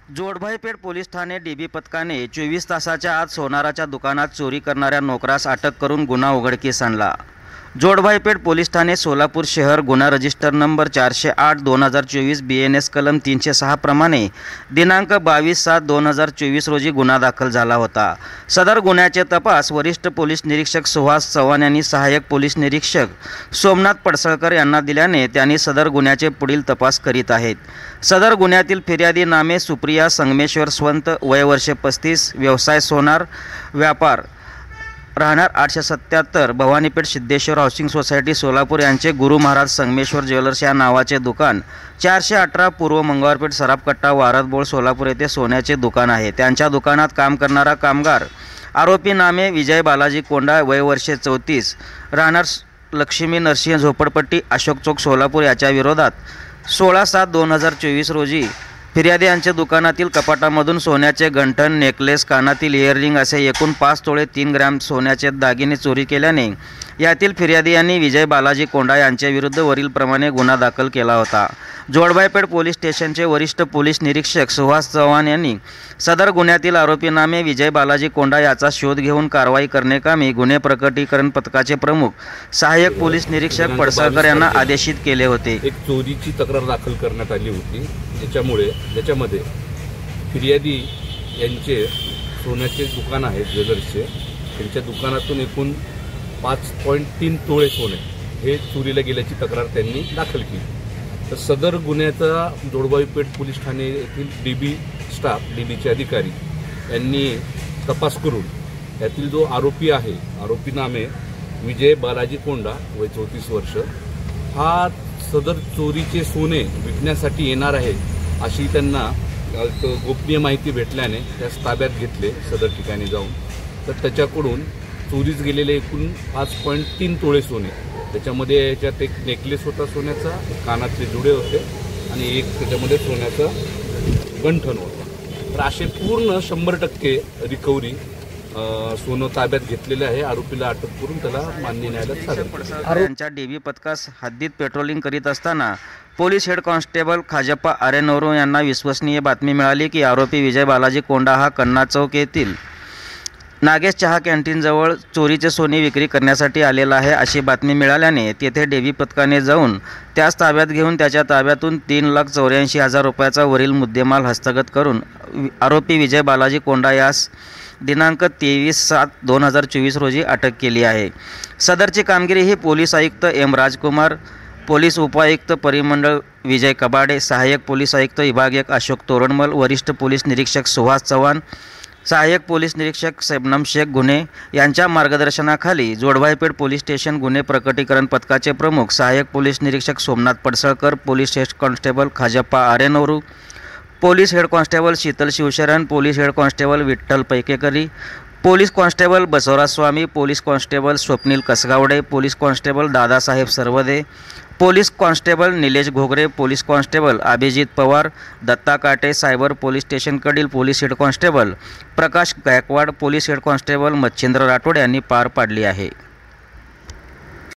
जोडभाईपेठ police Thane dB पथकाने 24 तासाच्या आत सोनाराच्या दुकानात चोरी करणाऱ्या नोकरास अटक करून गुन्हा उघडकीस आणला। जोडभाईपेठ पोलीस ठाणे सोलापूर शहर गुन्हा रजिस्टर नंबर 408/2024 BNS कलम 306 प्रमाणे दिनांक 22/7/2024 रोजी गुन्हा दाखल झाला होता। सदर गुन्ह्याचे तपास वरिष्ठ पोलीस निरीक्षक सुहास चव्हाण यांनी सहाय्यक पोलीस निरीक्षक सोमनाथ पडसळकर यांना दिल्याने त्यांनी सदर गुन्ह्याचे पुढील तपास करीत आहेत। सदर गुन्ह्यातील फिर्यादी नामे सुप्रिया संगमेश्वर स्वंत, वय वर्ष 35, व्यवसाय सोनार व्यापार, राहणार 877 भवानीपेठ सिद्धेश्वर हाऊसिंग सोसायटी सोलापूर यांचे गुरु महाराज संगमेश्वर ज्वेलर्स या नावाचे दुकान, 418 पूर्व मंगळवारपेठ सराफकट्टा वारदबोळ सोलापूर येथे सोन्याचे दुकान आहे। त्यांच्या दुकानात काम करणारा कामगार आरोपी नामे विजय बालाजी कोंडा, वय वर्ष 34, राहणार लक्ष्मी नरसिंह झोपडपट्टी अशोक चौक सोलापूर याच्या विरोधात 16/7/2024 रोजी फिर्यादी यांच्या दुकानातील कपाटामधून सोन्याचे गंठण, नेकलेस, कानातील इयररिंग असे एकूण 5 तोळे 3 ग्रॅम सोन्याचे दागिने चोरी केल्याने यातील फिर्यादी यांनी विजय बालाजी कोंडा यांच्या विरुद्ध वरीलप्रमाणे गुन्हा दाखल केला होता। जोडभाईपेठ पोलीस स्टेशनचे वरिष्ठ पोलीस निरीक्षक सुहास चव्हाण यांनी सदर गुन्ह्यातील आरोपी नामे विजय बालाजी कोंडा याचा शोध घेऊन कारवाई करण्याकामी गुन्हे प्रकटीकरण पथकाचे प्रमुख सहाय्यक पोलीस निरीक्षक पडसळकर यांना आदेशित केले होते। एक चोरीची तक्रार दाखल करण्यात आली होती, ज्याच्यामध्ये फिर्यादी यांचे सोन्याचे दुकान आहे ज्वेलर्सचे, त्यांच्या दुकानातून एकूण 5.3 तोळे सोने हे चोरीला गेल्याची तक्रार त्यांनी दाखल केली। तर सदर गुन्ह्याचा जोडभाईपेठ पोलीस ठाणे येथील डीबी स्टाफ, डीबीचे अधिकारी यांनी तपास करून यातील जो आरोपी आहे, आरोपी नामे विजय बालाजी कोंडा, वय 34 वर्ष, हा सदर चोरीचे सोने विकण्यासाठी येणार आहे अशी त्यांना गोपनीय माहिती भेटल्याने त्यास ताब्यात घेतले सदर ठिकाणी जाऊन। तर त्याच्याकडून चोरीस गेलेले एकूण 5.3 तोळे सोने, त्याच्यामध्ये याच्यात एक नेकलेस होता सोन्याचा, कानातले जुडे होते आणि एक त्याच्यामध्ये सोन्याचा गंठण होता। तर असे पूर्ण 100% रिकव्हरी सोनं ताब्यात घेतलेले आहे। आरोपीला अटक करून त्याला मान्य न्यायालयात सादर केले। यांच्या डीबी पथकास हद्दीत पेट्रोलिंग करीत असताना पोलीस हेड कॉन्स्टेबल खाजप्पा आरेनोरो यांना विश्वसनीय बातमी मिळाली की आरोपी विजय बालाजी कोंडा हा कन्ना चौक येथील नागेश चहा कॅन्टीनजवळ चोरीचे सोने विक्री करण्यासाठी आलेला आहे अशी बातमी मिळाल्याने तेथे डीबी पथकाने जाऊन त्यास ताब्यात घेऊन त्याच्या ताब्यातून 3,84,000 रुपयाचा वरील मुद्देमाल हस्तगत करून आरोपी विजय बालाजी कोंडा यास दिनांक 23/7/2024 रोजी अटक केली आहे। सदरची कामगिरी ही पोलीस आयुक्त एम राजकुमार, पोलीस उपायुक्त परिमंडळ विजय कबाडे, सहाय्यक पोलीस आयुक्त विभाग 1 अशोक तोरणमल, वरिष्ठ पोलीस निरीक्षक सुहास चव्हाण, सहाय्यक पोलीस निरीक्षक शबनम शेख गुन्हे यांच्या मार्गदर्शनाखाली जोडभाईपेठ पोलीस स्टेशन गुन्हे प्रकटीकरण पथकाचे प्रमुख सहाय्यक पोलीस निरीक्षक Somnath Padsalkar, police head constable Khajappa Arenoru, police head constable Sheetal Shivsharan, police head constable Vitthal Paikekari, police constable Basavaraj Swami, police constable Swapnil Kasgawade, police constable Dadasaheb Sarvade, police constable Nilesh Ghogare, police constable Abhijit Pawar, Datta Kate, cyber police स्टेशनकडील police head constable Prakash Gaikwad, police head constable Machhindra Rathod यांनी पार पाडली आहे।